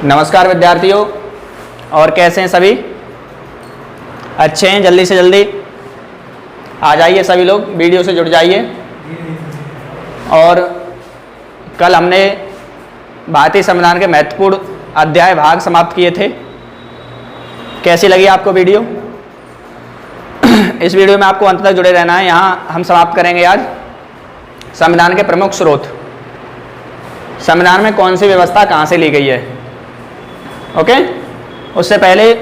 नमस्कार विद्यार्थियों, और कैसे हैं सभी? अच्छे हैं? जल्दी से जल्दी आ जाइए सभी लोग, वीडियो से जुड़ जाइए। और कल हमने भारतीय संविधान के महत्वपूर्ण अध्याय भाग समाप्त किए थे। कैसी लगी आपको वीडियो? इस वीडियो में आपको अंत तक जुड़े रहना है। यहाँ हम समाप्त करेंगे आज संविधान के प्रमुख स्रोत, संविधान में कौन सी व्यवस्था कहाँ से ली गई है। ओके, उससे पहले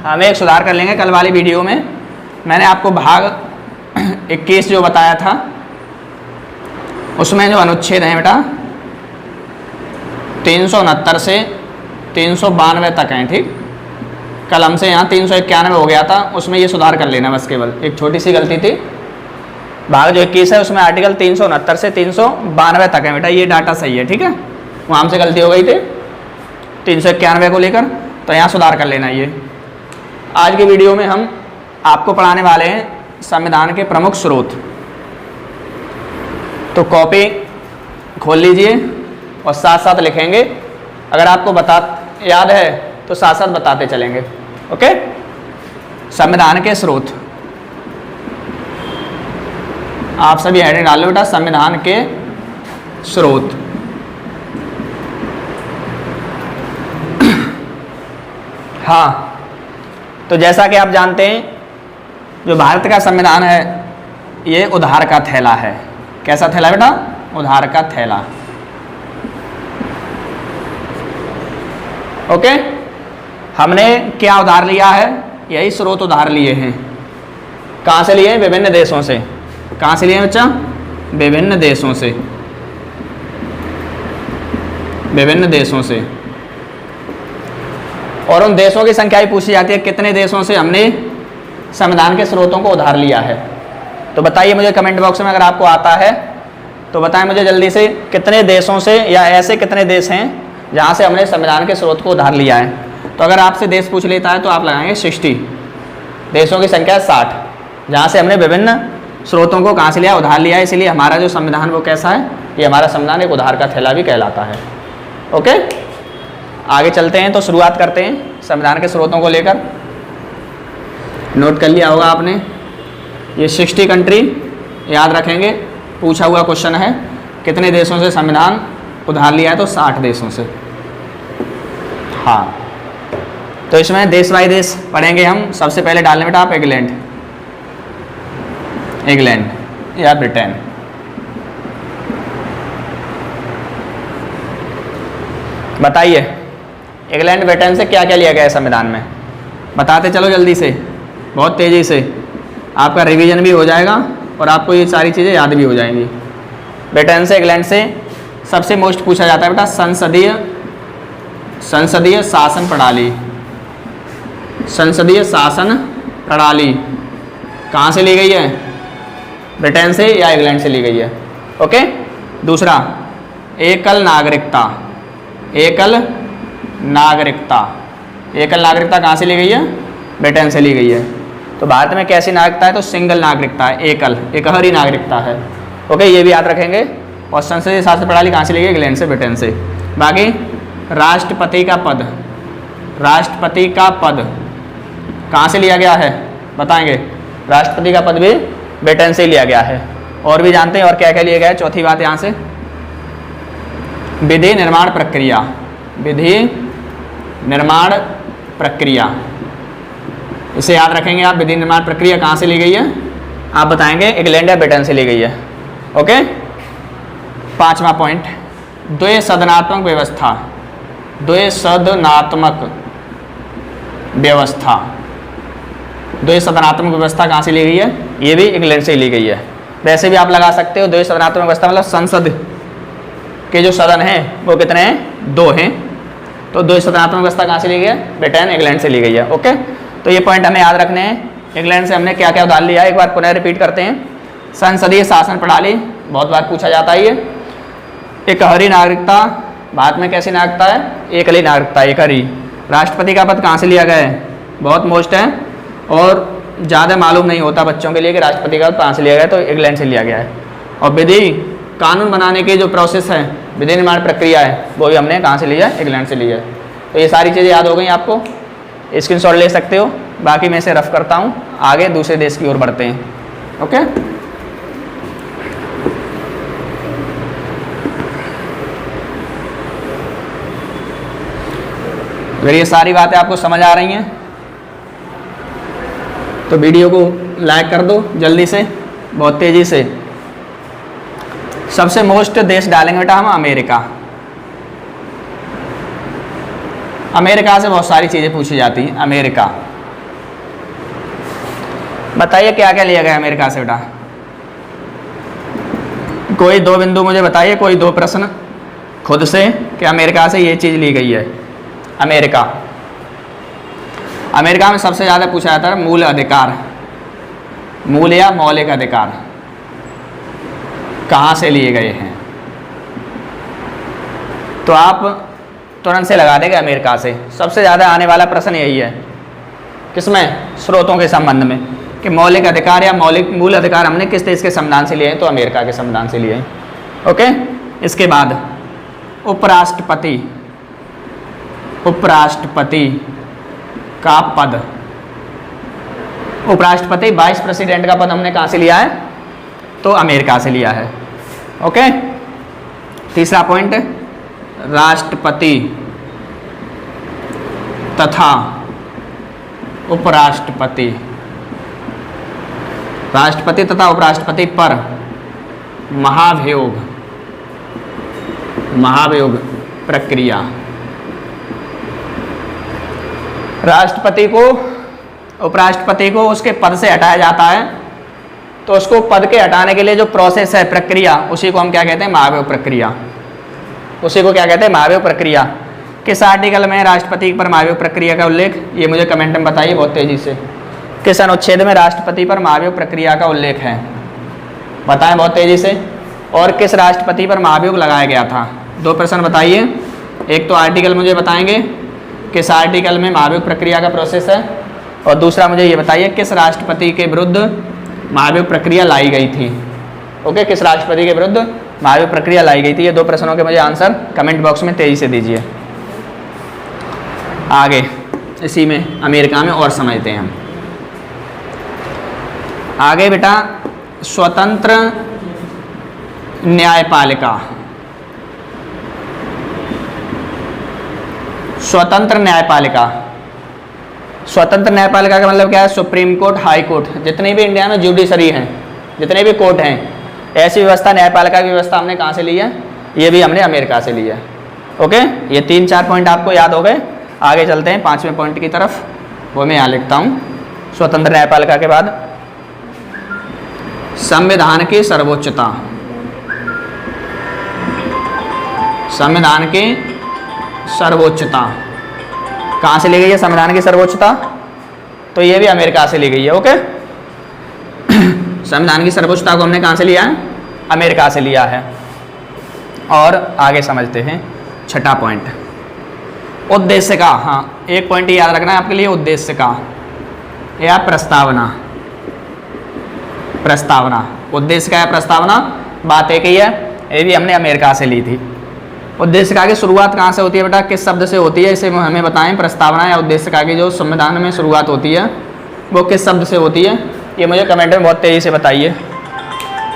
हम एक सुधार कर लेंगे। कल वाली वीडियो में मैंने आपको भाग 21 जो बताया था, उसमें जो अनुच्छेद हैं बेटा 369 से 392 तक हैं। ठीक, कल हमसे यहाँ 391 हो गया था, उसमें ये सुधार कर लेना बस, केवल एक छोटी सी गलती थी। भाग जो 21 है उसमें आर्टिकल 369 से 392 तक है बेटा, ये डाटा सही है। ठीक है, वहाँ हमसे गलती हो गई थी 391 को लेकर, तो यहाँ सुधार कर लेना। ये आज की वीडियो में हम आपको पढ़ाने वाले हैं संविधान के प्रमुख स्रोत। तो कॉपी खोल लीजिए और साथ साथ लिखेंगे। अगर आपको याद है तो साथ साथ बताते चलेंगे। ओके, संविधान के स्रोत आप सभी हेडिंग डाल लो बेटा, संविधान के स्रोत। हाँ, तो जैसा कि आप जानते हैं, जो भारत का संविधान है ये उधार का थैला है। कैसा थैला बेटा? उधार का थैला। ओके, हमने क्या उधार लिया है? यही स्रोत उधार लिए हैं। कहाँ से लिए? विभिन्न देशों से। कहाँ से लिए बच्चा? विभिन्न देशों से। विभिन्न देशों से। और उन देशों की संख्या ही पूछी जाती है, कितने देशों से हमने संविधान के स्रोतों को उधार लिया है। तो बताइए मुझे कमेंट बॉक्स में, अगर आपको आता है तो बताएं मुझे जल्दी से, कितने देशों से या ऐसे कितने देश हैं जहाँ से हमने संविधान के स्रोत को उधार लिया है। तो अगर आपसे देश पूछ लेता है तो आप लगाएंगे 60। देशों की संख्या 60, जहाँ से हमने विभिन्न स्रोतों को कहाँ से लिया? उधार लिया है। इसीलिए हमारा जो संविधान वो कैसा है? ये हमारा संविधान एक उधार का थैला भी कहलाता है। ओके, आगे चलते हैं। तो शुरुआत करते हैं संविधान के स्रोतों को लेकर। नोट कर लिया होगा आपने, ये 60 कंट्री याद रखेंगे, पूछा हुआ क्वेश्चन है। कितने देशों से संविधान उधार लिया है? तो 60 देशों से। हाँ, तो इसमें देश बाय देश पढ़ेंगे हम। सबसे पहले डालने बेटा आप इंग्लैंड या ब्रिटेन। बताइए इंग्लैंड ब्रिटेन से क्या क्या लिया गया है संविधान में? बताते चलो जल्दी से, बहुत तेज़ी से। आपका रिवीजन भी हो जाएगा और आपको ये सारी चीज़ें याद भी हो जाएंगी। ब्रिटेन से, इंग्लैंड से सबसे मोस्ट पूछा जाता है बेटा संसदीय शासन प्रणाली। संसदीय शासन प्रणाली कहाँ से ली गई है? ब्रिटेन से या इंग्लैंड से ली गई है। ओके, दूसरा एकल नागरिकता। एकल नागरिकता कहाँ से ली गई है? ब्रिटेन से ली गई है। तो भारत में कैसी नागरिकता है? तो सिंगल नागरिकता है, एकहरी नागरिकता है। ओके, ये भी याद रखेंगे। और संसदीय शासन प्रणाली कहाँ से ली गई? इंग्लैंड से, ब्रिटेन से। बाकी राष्ट्रपति का पद कहाँ से लिया गया है? बताएंगे। राष्ट्रपति का पद भी ब्रिटेन से ही लिया गया है। और भी जानते हैं और क्या क्या लिया गया है। चौथी बात यहाँ से विधि निर्माण प्रक्रिया, इसे याद रखेंगे आप। विधि निर्माण प्रक्रिया कहाँ से ली गई है? आप बताएंगे इंग्लैंड या ब्रिटेन से ली गई है। ओके, पांचवा पॉइंट, द्विसदनात्मक व्यवस्था। द्विसदनात्मक व्यवस्था कहाँ से ली गई है? ये भी इंग्लैंड से ही ली गई है। वैसे भी आप लगा सकते हो, द्विसदनात्मक व्यवस्था मतलब संसद के जो सदन हैं वो कितने हैं? 2 हैं। तो द्विसदनात्मक व्यवस्था कहाँ से ली गई है? ब्रिटेन, इंग्लैंड से ली गई है। ओके, तो ये पॉइंट हमें याद रखने हैं। इंग्लैंड से हमने क्या क्या उधार लिया है, एक बार पुनः रिपीट करते हैं। संसदीय शासन प्रणाली, बहुत बार पूछा जाता है ये। एकहरी नागरिकता, भारत में कैसी नागरिकता है? एकली नागरिकता, एकहरी। राष्ट्रपति का पद कहाँ से लिया गया है? बहुत मोस्ट है और ज़्यादा मालूम नहीं होता बच्चों के लिए कि राष्ट्रपति का पद कहाँ से लिया गया है, तो इंग्लैंड से लिया गया है। और विधि कानून बनाने की जो प्रोसेस है, विधि निर्माण प्रक्रिया है, वो भी हमने कहाँ से लिया है? इंग्लैंड से लिया है। तो ये सारी चीज़ें याद हो गई आपको, स्क्रीनशॉट ले सकते हो। बाकी मैं इसे रफ करता हूँ, आगे दूसरे देश की ओर बढ़ते हैं। ओके, अगर ये सारी बातें आपको समझ आ रही हैं तो वीडियो को लाइक कर दो जल्दी से, बहुत तेज़ी से। सबसे मोस्ट देश डालेंगे बेटा हम अमेरिका। अमेरिका से बहुत सारी चीज़ें पूछी जाती हैं। अमेरिका, बताइए क्या क्या लिया गया अमेरिका से बेटा? कोई दो बिंदु मुझे बताइए, कोई दो प्रश्न खुद से कि अमेरिका से ये चीज़ ली गई है। अमेरिका, अमेरिका में सबसे ज़्यादा पूछा जाता है मूल अधिकार, मूल या मौलिक अधिकार कहाँ से लिए गए हैं? तो आप तुरंत से लगा देंगे अमेरिका से। सबसे ज़्यादा आने वाला प्रश्न यही है, किसमें? स्रोतों के संबंध में, कि मौलिक अधिकार या मूल अधिकार हमने किस देश के संविधान से लिए हैं? तो अमेरिका के संविधान से लिए हैं। ओके, इसके बाद उपराष्ट्रपति, उपराष्ट्रपति का पद, उपराष्ट्रपति वाइस प्रेसिडेंट का पद हमने कहाँ से लिया है? तो अमेरिका से लिया है। ओके, तीसरा पॉइंट, राष्ट्रपति तथा उपराष्ट्रपति, राष्ट्रपति तथा उपराष्ट्रपति पर महाभियोग, महाभियोग प्रक्रिया। राष्ट्रपति को, उपराष्ट्रपति को उसके पद से हटाया जाता है, तो उसको पद के हटाने के लिए जो प्रोसेस है, प्रक्रिया, उसी को हम क्या कहते हैं? महाभियोग प्रक्रिया। उसी को क्या कहते हैं? महाभियोग प्रक्रिया। किस आर्टिकल में राष्ट्रपति पर महाभियोग प्रक्रिया का उल्लेख? ये मुझे कमेंट में बताइए बहुत तेजी से। किस अनुच्छेद में राष्ट्रपति पर महाभियोग प्रक्रिया का उल्लेख है? बताएं बहुत तेजी से। और किस राष्ट्रपति पर महाभियोग लगाया गया था? दो प्रश्न बताइए। एक तो आर्टिकल मुझे बताएंगे किस आर्टिकल में महाभियोग प्रक्रिया का प्रोसेस है, और दूसरा मुझे ये बताइए किस राष्ट्रपति के विरुद्ध महाभियोग प्रक्रिया लाई गई थी। ओके, किस राष्ट्रपति के विरुद्ध महाभियोग प्रक्रिया लाई गई थी? ये दो प्रश्नों के मुझे आंसर कमेंट बॉक्स में तेजी से दीजिए। आगे इसी में अमेरिका में और समझते हैं हम। आगे बेटा, स्वतंत्र न्यायपालिका, स्वतंत्र न्यायपालिका। स्वतंत्र न्यायपालिका का मतलब क्या है? सुप्रीम कोर्ट, हाई कोर्ट, जितने भी इंडिया में जुडिशरी हैं, जितने भी कोर्ट हैं, ऐसी व्यवस्था, न्यायपालिका की व्यवस्था हमने कहाँ से ली है? ये भी हमने अमेरिका से ली है। ओके, ये 3-4 पॉइंट आपको याद हो गए। आगे चलते हैं 5वें पॉइंट की तरफ, वो मैं यहाँ लिखता हूँ। स्वतंत्र न्यायपालिका के बाद संविधान की सर्वोच्चता, संविधान की सर्वोच्चता कहाँ से ली गई है? संविधान की सर्वोच्चता, तो ये भी अमेरिका से ली गई है। ओके, संविधान की सर्वोच्चता को हमने कहाँ से लिया है? अमेरिका से लिया है। और आगे समझते हैं छठा पॉइंट, उद्देश्य का। हाँ, एक पॉइंट याद रखना है आपके लिए, उद्देश्य का या प्रस्तावना। प्रस्तावना, उद्देश्य का या प्रस्तावना, बात एक ही है। ये भी हमने अमेरिका से ली थी। उद्देश्य का की शुरुआत कहाँ से होती है बेटा? किस शब्द से होती है? इसे हमें बताएं। प्रस्तावना या उद्देश्य का की जो संविधान में शुरुआत होती है वो किस शब्द से होती है? ये मुझे कमेंट में बहुत तेज़ी से बताइए।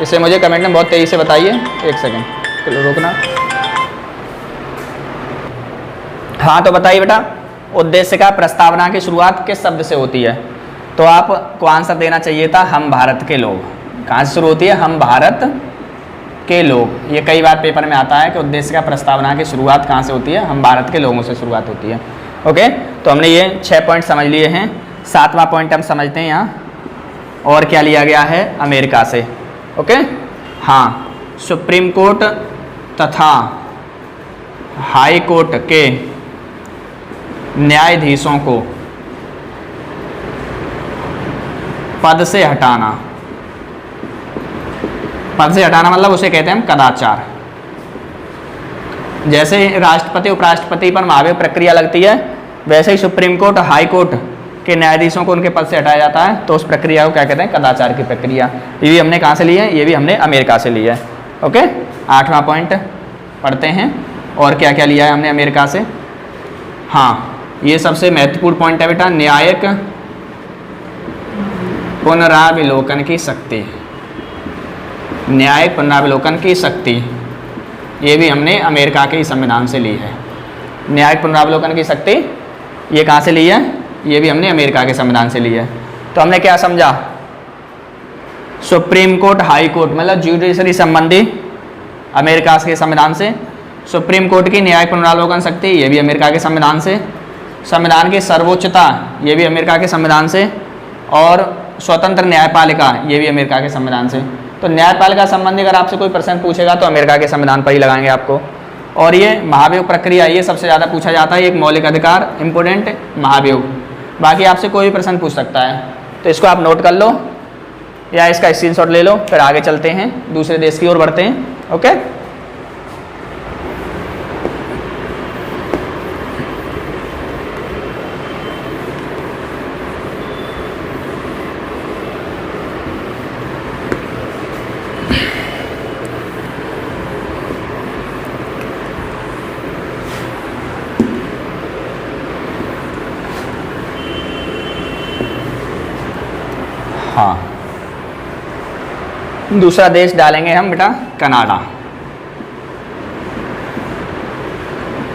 इसे मुझे कमेंट में बहुत तेज़ी से बताइए। एक सेकेंड रुकना। हाँ, तो बताइए बेटा, उद्देश्य का, प्रस्तावना की शुरुआत किस शब्द से होती है? तो आपको आंसर देना चाहिए था हम भारत के लोग। कहाँ से शुरू होती है? हम भारत के लोग। ये कई बार पेपर में आता है कि उद्देश्य का, प्रस्तावना की शुरुआत कहाँ से होती है? हम भारत के लोगों से शुरुआत होती है। ओके, तो हमने ये 6 पॉइंट समझ लिए हैं। 7वां पॉइंट हम समझते हैं यहाँ, और क्या लिया गया है? अमेरिका से। ओके, हाँ, सुप्रीम कोर्ट तथा हाई कोर्ट के न्यायाधीशों को पद से हटाना। पद से हटाना मतलब उसे कहते हैं हम कदाचार। जैसे राष्ट्रपति, उपराष्ट्रपति पर महाभियोग प्रक्रिया लगती है, वैसे ही सुप्रीम कोर्ट, हाई कोर्ट के न्यायाधीशों को उनके पद से हटाया जाता है, तो उस प्रक्रिया को क्या कहते हैं? कदाचार की प्रक्रिया। ये भी हमने कहाँ से ली है? ये भी हमने अमेरिका से ली है। ओके। 8वां पॉइंट पढ़ते हैं। और क्या क्या लिया है हमने अमेरिका से। हाँ, ये सबसे महत्वपूर्ण पॉइंट है बेटा, न्यायिक पुनरावलोकन की शक्ति। न्यायिक पुनरावलोकन की शक्ति, ये भी हमने अमेरिका के संविधान से ली है। न्यायिक पुनरावलोकन की शक्ति ये कहाँ से ली है? ये भी हमने अमेरिका के संविधान से ली है। तो हमने क्या समझा? सुप्रीम कोर्ट, हाई कोर्ट मतलब ज्यूडिशरी संबंधी अमेरिका के संविधान से। सुप्रीम कोर्ट की न्यायिक पुनरावलोकन शक्ति ये भी अमेरिका के संविधान से। संविधान की सर्वोच्चता ये भी अमेरिका के संविधान से। और स्वतंत्र न्यायपालिका ये भी अमेरिका के संविधान से। तो न्यायपालिका संबंधी अगर आपसे कोई प्रश्न पूछेगा तो अमेरिका के संविधान पर ही लगाएंगे आपको। और ये महाभियोग प्रक्रिया, ये सबसे ज़्यादा पूछा जाता है, एक मौलिक अधिकार इम्पोर्टेंट महाभियोग। बाकी आपसे कोई भी प्रश्न पूछ सकता है, तो इसको आप नोट कर लो या इसका स्क्रीनशॉट ले लो। फिर आगे चलते हैं, दूसरे देश की ओर बढ़ते हैं। ओके, हाँ, दूसरा देश डालेंगे हम बेटा कनाडा।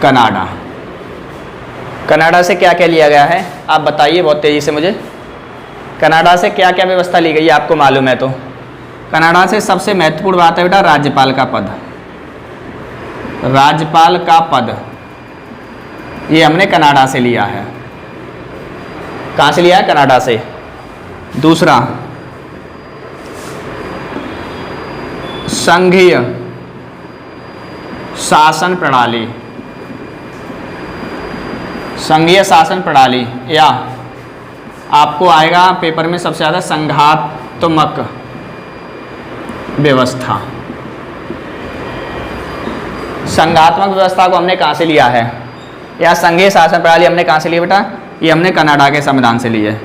कनाडा, कनाडा से क्या क्या लिया गया है आप बताइए बहुत तेज़ी से मुझे। कनाडा से क्या क्या व्यवस्था ली गई है आपको मालूम है तो? कनाडा से सबसे महत्वपूर्ण बात है बेटा राज्यपाल का पद। राज्यपाल का पद ये हमने कनाडा से लिया है। कहाँ से लिया है? कनाडा से। दूसरा, संघीय शासन प्रणाली। संघीय शासन प्रणाली, या आपको आएगा पेपर में सबसे ज़्यादा संघात्मक व्यवस्था। संघात्मक व्यवस्था को हमने कहाँ से लिया है? या संघीय शासन प्रणाली हमने कहाँ से ली बेटा? ये हमने कनाडा के संविधान से ली है।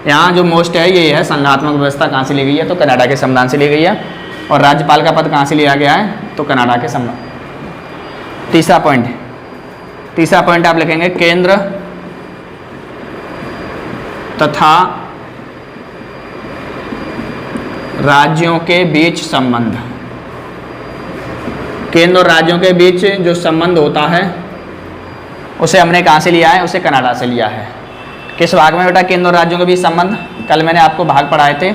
यहाँ जो मोस्ट है ये है संघात्मक व्यवस्था कहाँ से ली गई है? तो कनाडा के संविधान से ली गई है। और राज्यपाल का पद कहाँ से लिया गया है? तो कनाडा के संविधान। तीसरा पॉइंट आप लिखेंगे केंद्र तथा राज्यों के बीच संबंध। केंद्र और राज्यों के बीच जो संबंध होता है उसे हमने कहाँ से लिया है? उसे कनाडा से लिया है। किस भाग में बेटा केंद्र और राज्यों के बीच संबंध? कल मैंने आपको भाग पढ़ाए थे,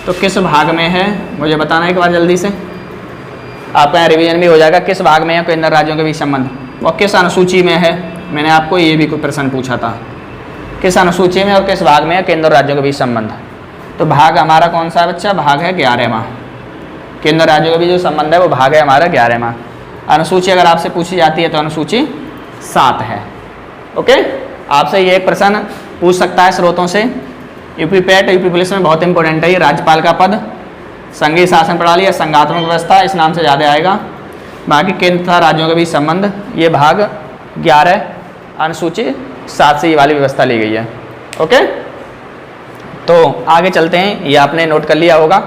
तो किस भाग में है मुझे बताना एक बार जल्दी से। आपका यहाँ रिवीजन भी हो जाएगा। किस भाग में है केंद्र राज्यों के बीच संबंध और किस अनुसूची में है? मैंने आपको ये भी कोई प्रश्न पूछा था, किस अनुसूची में और किस भाग में है केंद्र राज्यों के बीच संबंध। तो भाग हमारा कौन सा है बच्चा? भाग है 11वां। केंद्र राज्यों के बीच जो संबंध है वो भाग है हमारा 11वां। अनुसूची अगर आपसे पूछी जाती है तो अनुसूची 7 है। ओके, आपसे ये एक प्रश्न पूछ सकता है स्रोतों से। यूपी पेट, यूपी पुलिस में बहुत इंपॉर्टेंट है ये। राज्यपाल का पद, संघीय शासन प्रणाली या संघात्मक व्यवस्था, इस नाम से ज़्यादा आएगा। बाकी केंद्र तथा राज्यों के बीच संबंध, ये भाग 11, अनुसूची 7 से ये वाली व्यवस्था ली गई है। ओके, तो आगे चलते हैं। ये आपने नोट कर लिया होगा।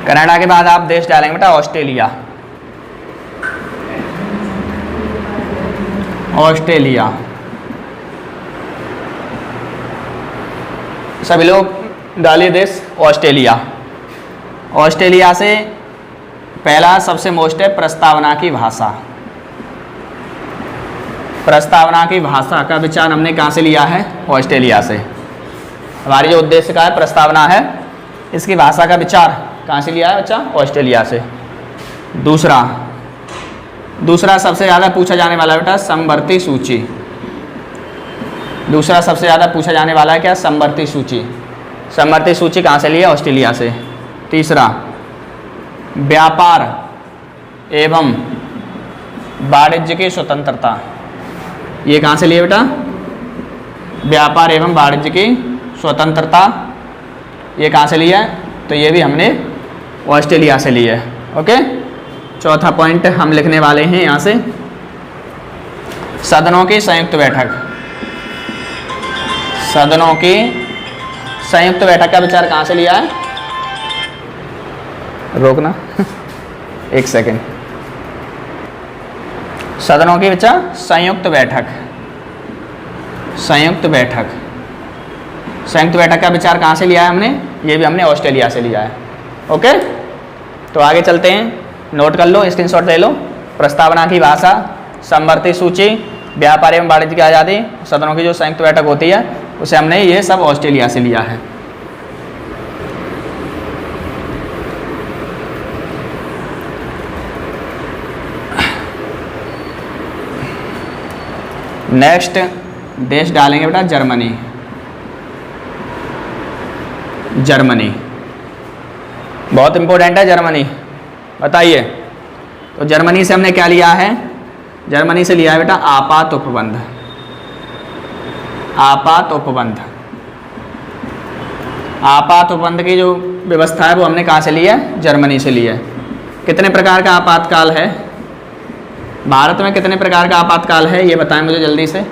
कनाडा के बाद आप देश डालेंगे बेटा ऑस्ट्रेलिया। ऑस्ट्रेलिया, सभी लोग डालिए देश ऑस्ट्रेलिया। ऑस्ट्रेलिया से पहला सबसे मोस्ट है प्रस्तावना की भाषा। प्रस्तावना की भाषा का विचार हमने कहाँ से लिया है? ऑस्ट्रेलिया से। हमारी जो उद्देश्य का है प्रस्तावना है, इसकी भाषा का विचार कहाँ से लिया है बच्चा? ऑस्ट्रेलिया से। दूसरा सबसे ज़्यादा पूछा जाने वाला बेटा समवर्ती सूची। दूसरा सबसे ज़्यादा पूछा जाने वाला है क्या? समवर्ती सूची। समवर्ती सूची कहाँ से लिया? ऑस्ट्रेलिया से। तीसरा, व्यापार एवं वाणिज्य की स्वतंत्रता। ये कहाँ से लिए बेटा? व्यापार एवं वाणिज्य की स्वतंत्रता। ये कहाँ से लिया है? तो ये भी हमने ऑस्ट्रेलिया से लिया है। ओके, चौथा पॉइंट हम लिखने वाले हैं यहाँ से, सदनों की संयुक्त बैठक। सदनों की संयुक्त बैठक का विचार कहाँ से लिया है? रोकना एक सेकेंड। सदनों की विचार संयुक्त बैठक। संयुक्त बैठक, संयुक्त बैठक का विचार कहाँ से लिया है हमने? ये भी हमने ऑस्ट्रेलिया से लिया है। ओके, तो आगे चलते हैं, नोट कर लो, स्क्रीनशॉट ले लो। प्रस्तावना की भाषा, समवर्ती सूची, व्यापार एवं वाणिज्य की आज़ादी, सदनों की जो संयुक्त बैठक होती है उसे हमने ये सब ऑस्ट्रेलिया से लिया है। नेक्स्ट देश डालेंगे बेटा जर्मनी। जर्मनी बहुत इंपॉर्टेंट है जर्मनी, बताइए। तो जर्मनी से हमने क्या लिया है? जर्मनी से लिया है बेटा आपात उपबंध। आपात उपबंध, आपात उपबंध की जो व्यवस्था है वो हमने कहाँ से ली है? जर्मनी से ली है। कितने प्रकार का आपातकाल है भारत में? कितने प्रकार का आपातकाल है ये बताएं मुझे जल्दी से।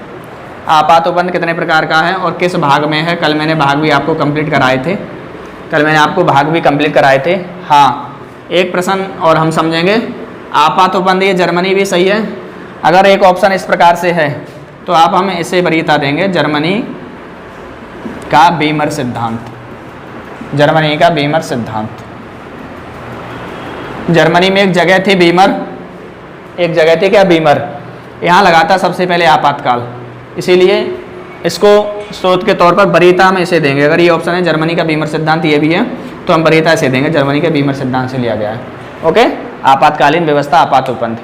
आपात उपबंध कितने प्रकार का है और किस भाग में है? कल मैंने भाग भी आपको कंप्लीट कराए थे, कल मैंने आपको भाग भी कंप्लीट कराए थे। हाँ, एक प्रश्न और हम समझेंगे। आपात उपबंध ये जर्मनी भी सही है। अगर एक ऑप्शन इस प्रकार से है तो आप हमें इसे वरीयता देंगे, जर्मनी का बीमर सिद्धांत। जर्मनी का बीमर सिद्धांत। जर्मनी में एक जगह थी बीमर, एक जगह थी क्या? बीमर। यहाँ लगाता सबसे पहले आपातकाल, इसीलिए इसको स्रोत के तौर पर वरीयता हम इसे देंगे। अगर ये ऑप्शन है जर्मनी का बीमर सिद्धांत ये भी है तो हम वरीयता इसे देंगे, जर्मनी के बीमर सिद्धांत से लिया गया है। ओके, आपातकालीन व्यवस्था, आपात उपबंध,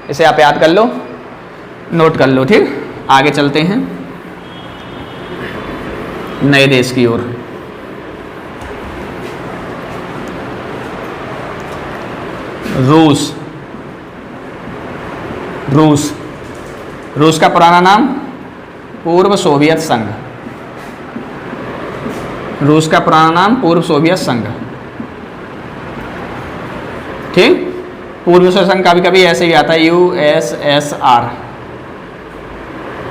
इसे आप याद कर लो, नोट कर लो। ठीक, आगे चलते हैं नए देश की ओर। रूस। रूस, रूस का पुराना नाम पूर्व सोवियत संघ। रूस का पुराना नाम पूर्व सोवियत संघ। ठीक, पूर्व सोवियत संघ कभी कभी ऐसे ही आता है USSR।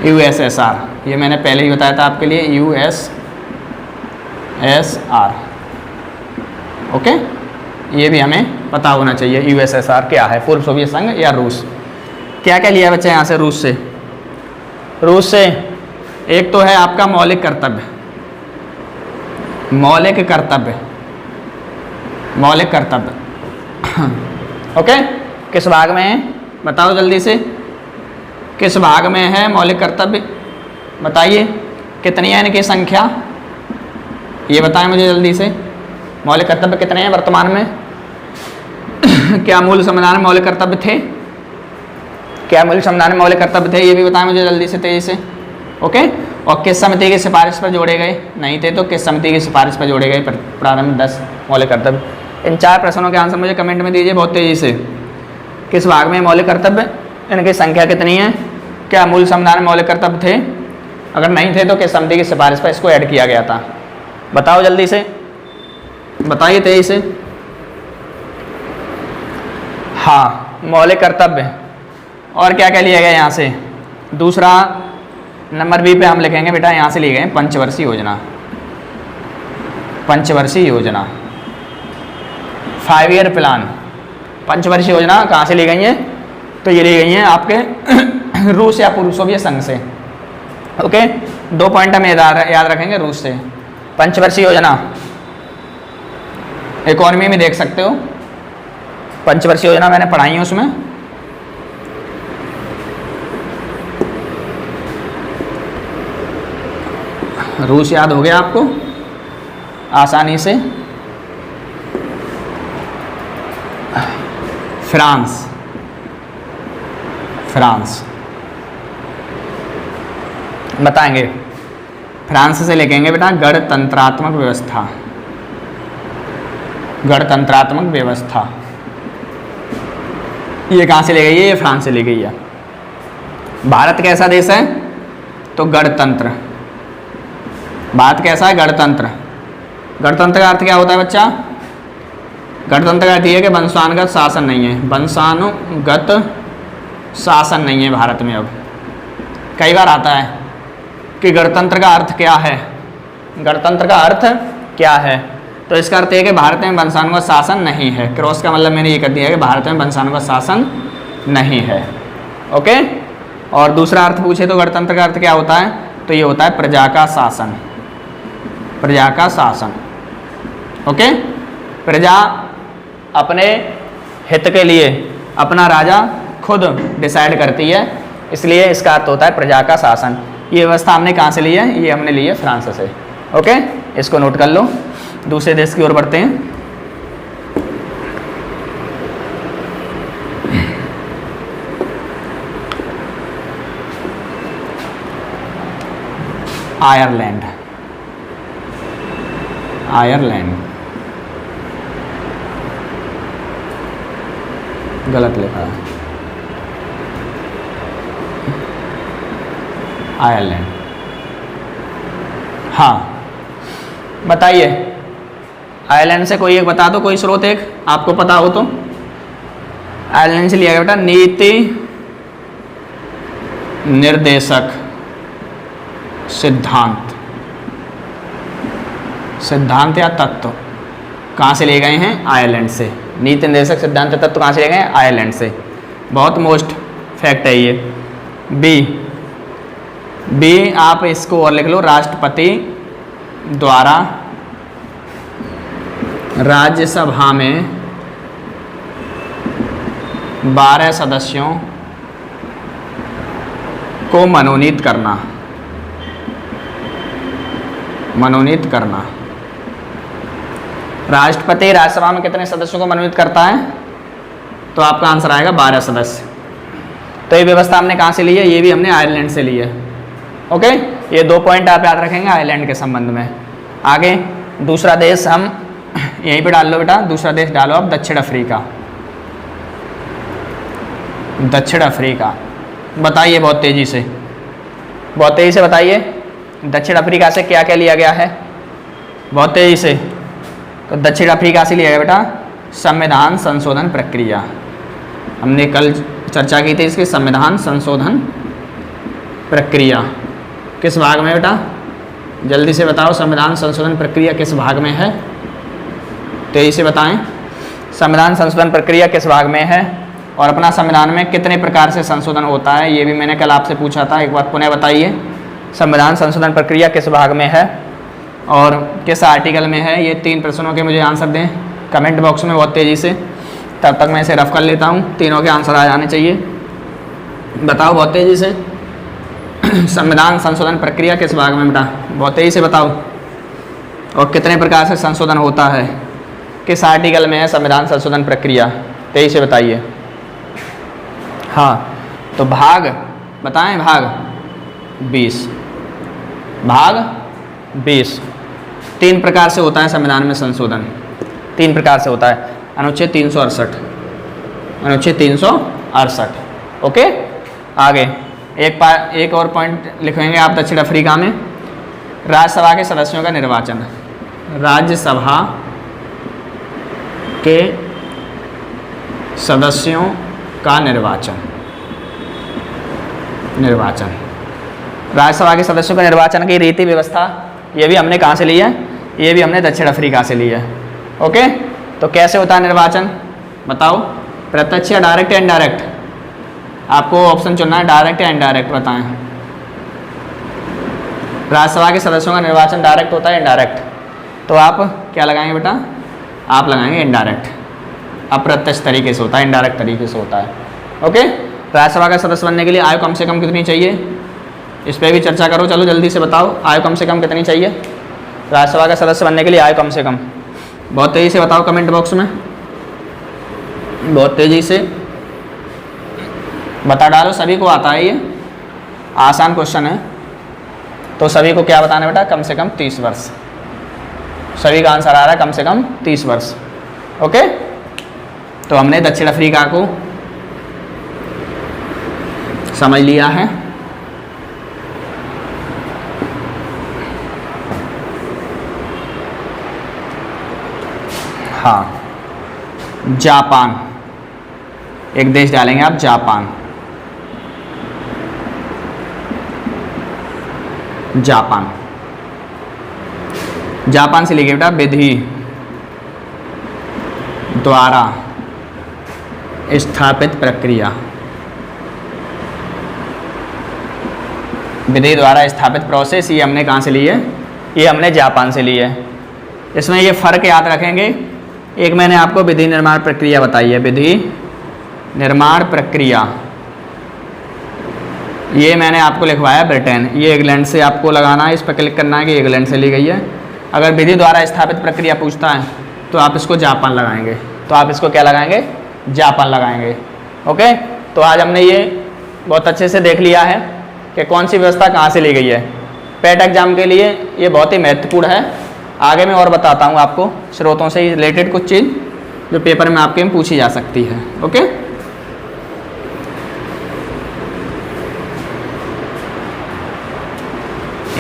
USSR, ये मैंने पहले ही बताया था आपके लिए, USSR। ओके, ये भी हमें पता होना चाहिए USSR क्या है, पूर्व सोवियत संघ या रूस। क्या क्या लिया बच्चे यहाँ से? रूस से, रूस से एक तो है आपका मौलिक कर्तव्य। मौलिक कर्तव्य, मौलिक कर्तव्य। ओके, किस भाग में है बताओ जल्दी से, किस भाग में है मौलिक कर्तव्य? बताइए कितनी है इनकी संख्या, ये बताएं मुझे जल्दी से। मौलिक कर्तव्य कितने हैं वर्तमान में? क्या मूल संविधान में मौलिक कर्तव्य थे? क्या मूल संविधान में मौलिक कर्तव्य थे? ये भी बताएं मुझे जल्दी से, तेजी से। ओके, और किस समिति की सिफारिश पर जोड़े गए? नहीं थे तो किस समिति की सिफारिश पर जोड़े गए प्रारंभ 10 मौलिक कर्तव्य? इन 4 प्रश्नों के आंसर मुझे कमेंट में दीजिए बहुत तेजी से। किस भाग में मौलिक कर्तव्य, इनकी संख्या कितनी है, क्या मूल संविधान में मौलिक कर्तव्य थे, अगर नहीं थे तो किस समिति की सिफारिश पर इसको ऐड किया गया था? बताओ जल्दी से, बताइए तेजी से। हाँ, मौलिक कर्तव्य। और क्या क्या लिया गया यहाँ से? दूसरा नंबर बी पे हम लिखेंगे बेटा, यहाँ से लिए गए पंचवर्षीय योजना। पंचवर्षीय योजना, 5 ईयर प्लान। पंचवर्षीय योजना कहाँ से ली गई है? तो ये ली गई हैं आपके रूस या पूर्व सोवियत संघ से। ओके, 2 पॉइंट हम याद रखेंगे रूस से। पंचवर्षीय योजना इकोनॉमी में देख सकते हो, पंचवर्षीय योजना मैंने पढ़ाई है उसमें। रूस याद हो गया आपको आसानी से। फ्रांस, फ्रांस बताएंगे। फ्रांस से लिखेंगे बेटा गणतंत्रात्मक व्यवस्था। गणतंत्रात्मक व्यवस्था ये कहाँ से ली गई है? ये फ्रांस से ली गई है। भारत कैसा देश है? तो गणतंत्र। बात कैसा है? गणतंत्र। गणतंत्र का अर्थ क्या होता है बच्चा? गणतंत्र का अर्थ ये है कि वंशानुगत शासन नहीं है, वंशानुगत शासन नहीं है भारत में। अब कई बार आता है कि गणतंत्र का अर्थ क्या है, गणतंत्र का अर्थ क्या है, तो इसका अर्थ ये है कि भारत में वंशानुगत शासन नहीं है। क्रॉस का मतलब मैंने ये कर दिया है कि भारत में वंशानुगत शासन नहीं है। ओके। और दूसरा अर्थ पूछे तो गणतंत्र का अर्थ क्या होता है? तो ये होता है प्रजा का शासन, प्रजा का शासन। ओके। प्रजा अपने हित के लिए अपना राजा खुद डिसाइड करती है, इसलिए इसका अर्थ होता है प्रजा का शासन। ये व्यवस्था हमने कहाँ से ली है? ये हमने ली है फ्रांस से। ओके, इसको नोट कर लो। दूसरे देश की ओर बढ़ते हैं। आयरलैंड, आयरलैंड गलत लिखा है, आयरलैंड। हाँ बताइए, आयरलैंड से कोई एक बता दो, कोई स्रोत एक आपको पता हो तो। आयरलैंड से लिया गया बेटा नीति निर्देशक सिद्धांत, सिद्धांत या तत्व कहाँ से लिए गए हैं? आयरलैंड से। नीति निर्देशक सिद्धांत तत्व कहाँ से लिए गए हैं? आयरलैंड से। बहुत मोस्ट फैक्ट है ये। बी आप इसको और लिख लो, राष्ट्रपति द्वारा राज्यसभा में 12 सदस्यों को मनोनीत करना, मनोनीत करना। राष्ट्रपति राज्यसभा में कितने सदस्यों को मनोनीत करता है? तो आपका आंसर आएगा 12 सदस्य। तो ये व्यवस्था हमने कहाँ से ली है? ये भी हमने आयरलैंड से ली है। ओके, ये 2 पॉइंट आप याद रखेंगे आयरलैंड के संबंध में। आगे दूसरा देश हम यहीं पे डाल लो बेटा, दूसरा देश डालो अब दक्षिण अफ्रीका। दक्षिण अफ्रीका बताइए बहुत तेजी से, बहुत तेजी से बताइए, दक्षिण अफ्रीका से क्या क्या लिया गया है? बहुत तेजी से। तो दक्षिण अफ्रीका से लिया गया बेटा संविधान संशोधन प्रक्रिया। हमने कल चर्चा की थी इसकी, संविधान संशोधन प्रक्रिया किस भाग में बेटा? जल्दी से बताओ, संविधान संशोधन प्रक्रिया किस भाग में है? तेजी से बताएं, संविधान संशोधन प्रक्रिया किस भाग में है और अपना संविधान में कितने प्रकार से संशोधन होता है? ये भी मैंने कल आपसे पूछा था, एक बार पुनः बताइए। संविधान संशोधन प्रक्रिया किस भाग में है और किस आर्टिकल में है? ये 3 प्रश्नों के मुझे आंसर दें कमेंट बॉक्स में बहुत तेज़ी से, तब तक मैं इसे रफ कर लेता हूँ। तीनों के आंसर आ जाने चाहिए। बताओ बहुत तेज़ी से, संविधान संशोधन प्रक्रिया किस भाग में बेटा? बहुत तेज़ी से बताओ। और कितने प्रकार से संशोधन होता है? किस आर्टिकल में है संविधान संशोधन प्रक्रिया? तेज़ी से बताइए। हाँ तो भाग बताएं, भाग 20, भाग 20। 3 प्रकार से होता है संविधान में संशोधन, 3 प्रकार से होता है। अनुच्छेद 368, अनुच्छेद 368। ओके, आगे एक और पॉइंट लिखेंगे आप दक्षिण अफ्रीका में। राज्यसभा के सदस्यों का निर्वाचन, राज्यसभा के सदस्यों का निर्वाचन, निर्वाचन, राज्यसभा के सदस्यों का निर्वाचन की रीति व्यवस्था, ये भी हमने कहाँ से ली है? ये भी हमने दक्षिण अफ्रीका से ली है। ओके, तो कैसे होता है निर्वाचन बताओ? प्रत्यक्ष या डायरेक्ट या इनडायरेक्ट? आपको ऑप्शन चुनना है, डायरेक्ट या इनडायरेक्ट बताएं। राज्यसभा के सदस्यों का निर्वाचन डायरेक्ट होता है इनडायरेक्ट? तो आप क्या लगाएंगे बेटा? आप लगाएंगे इनडायरेक्ट। अप्रत्यक्ष तरीके से होता है, इनडायरेक्ट तरीके से होता है। ओके, राज्यसभा का सदस्य बनने के लिए आयु कम से कम कितनी चाहिए? इस पर भी चर्चा करो। चलो जल्दी से बताओ, आयु कम से कम कितनी चाहिए राज्यसभा का सदस्य बनने के लिए? आयु कम से कम बहुत तेज़ी से बताओ कमेंट बॉक्स में, बहुत तेज़ी से बता डालो। सभी को आता है, ये आसान क्वेश्चन है। तो सभी को क्या बताना बेटा? कम से कम 30 वर्ष। सभी का आंसर आ रहा है कम से कम 30 वर्ष। ओके, तो हमने दक्षिण अफ्रीका को समझ लिया है। हाँ, जापान, एक देश डालेंगे आप, जापान। जापान, जापान से लिखिए बेटा, विधि द्वारा स्थापित प्रक्रिया, विधि द्वारा स्थापित प्रोसेस, ये हमने कहाँ से ली है? ये हमने जापान से ली है। इसमें ये फ़र्क याद रखेंगे, एक मैंने आपको विधि निर्माण प्रक्रिया बताई है, विधि निर्माण प्रक्रिया, ये मैंने आपको लिखवाया ब्रिटेन, ये इंग्लैंड से आपको लगाना है, इस पर क्लिक करना है कि इंग्लैंड से ली गई है। अगर विधि द्वारा स्थापित प्रक्रिया पूछता है तो आप इसको जापान लगाएंगे, तो आप इसको क्या लगाएंगे? जापान लगाएंगे। ओके, तो आज हमने ये बहुत अच्छे से देख लिया है कि कौन सी व्यवस्था कहाँ से ली गई है। पेट एग्जाम के लिए ये बहुत ही महत्वपूर्ण है। आगे मैं और बताता हूँ आपको स्रोतों से रिलेटेड कुछ चीज़ जो पेपर में आपके में पूछी जा सकती है। ओके,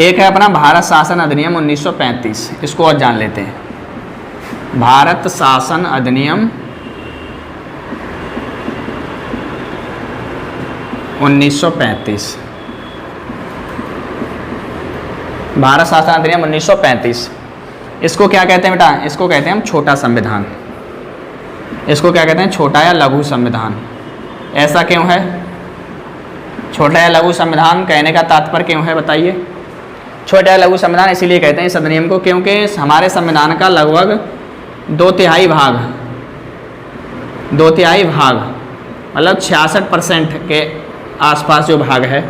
एक है अपना भारत शासन अधिनियम 1935, इसको और जान लेते हैं। भारत शासन अधिनियम 1935, भारत शासन अधिनियम 1935, इसको क्या कहते हैं बेटा? इसको कहते हैं हम छोटा संविधान। इसको क्या कहते हैं? छोटा या लघु संविधान। ऐसा क्यों है? छोटा या लघु संविधान कहने का तात्पर्य क्यों है बताइए? छोटा या लघु संविधान इसीलिए कहते हैं इस अधिनियम को क्योंकि हमारे संविधान का लगभग 2/3 भाग, 2/3 भाग मतलब 66% के आसपास जो भाग है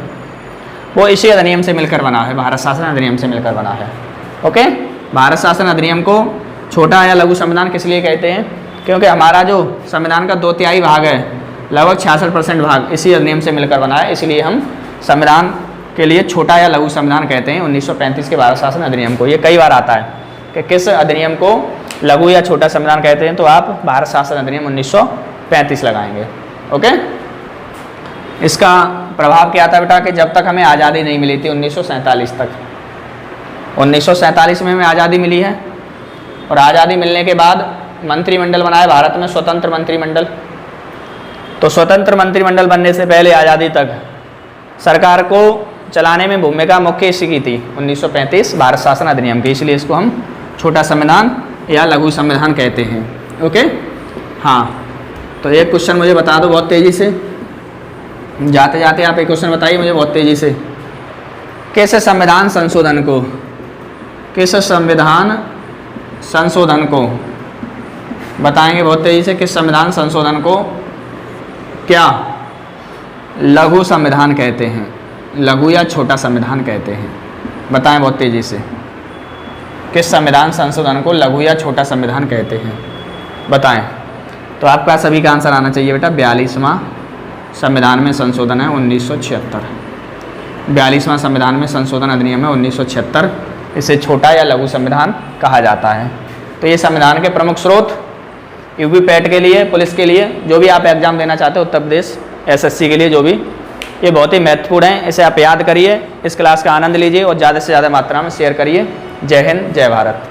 वो इसी अधिनियम से मिलकर बना है, भारत शासन अधिनियम से मिलकर बना है। ओके, भारत शासन अधिनियम को छोटा या लघु संविधान किस लिए कहते हैं? क्योंकि हमारा जो संविधान का 2/3 भाग है, लगभग 66% भाग इसी अधिनियम से मिलकर बना है, इसलिए हम संविधान के लिए छोटा या लघु संविधान कहते हैं 1935 के भारत शासन अधिनियम को। ये कई बार आता है कि किस अधिनियम को लघु या छोटा संविधान कहते हैं, तो आप भारत शासन अधिनियम 1935 लगाएंगे। ओके, इसका प्रभाव क्या था बेटा कि जब तक हमें आज़ादी नहीं मिली थी 1947 तक, 1947 में हमें आज़ादी मिली है और आज़ादी मिलने के बाद मंत्रिमंडल बनाया भारत में, स्वतंत्र मंत्रिमंडल। तो स्वतंत्र मंत्रिमंडल बनने से पहले आज़ादी तक सरकार को चलाने में भूमिका मुख्य इसी की थी 1935 भारत शासन अधिनियम की, इसलिए इसको हम छोटा संविधान या लघु संविधान कहते हैं। ओके, हाँ, तो एक क्वेश्चन मुझे बता दो बहुत तेज़ी से, जाते जाते आप एक क्वेश्चन बताइए मुझे बहुत तेज़ी से। किस संविधान संशोधन को, किस संविधान संशोधन को बताएंगे बहुत तेज़ी से, किस संविधान संशोधन को क्या लघु संविधान कहते हैं, लघु या छोटा संविधान कहते हैं? बताएं बहुत तेज़ी से, किस संविधान संशोधन को लघु या छोटा संविधान कहते हैं? बताएं। तो आपका सभी का आंसर आना चाहिए बेटा, 42वां संविधान में संशोधन है 1976, 42वां संविधान में संशोधन अधिनियम है 1976, इसे छोटा या लघु संविधान कहा जाता है। तो ये संविधान के प्रमुख स्रोत यूपी पैट के लिए, पुलिस के लिए, जो भी आप एग्जाम देना चाहते हो, उत्तर प्रदेश एसएससी के लिए जो भी, ये बहुत ही महत्वपूर्ण है, इसे आप याद करिए, इस क्लास का आनंद लीजिए और ज़्यादा से ज़्यादा मात्रा में शेयर करिए। जय हिंद, जय भारत।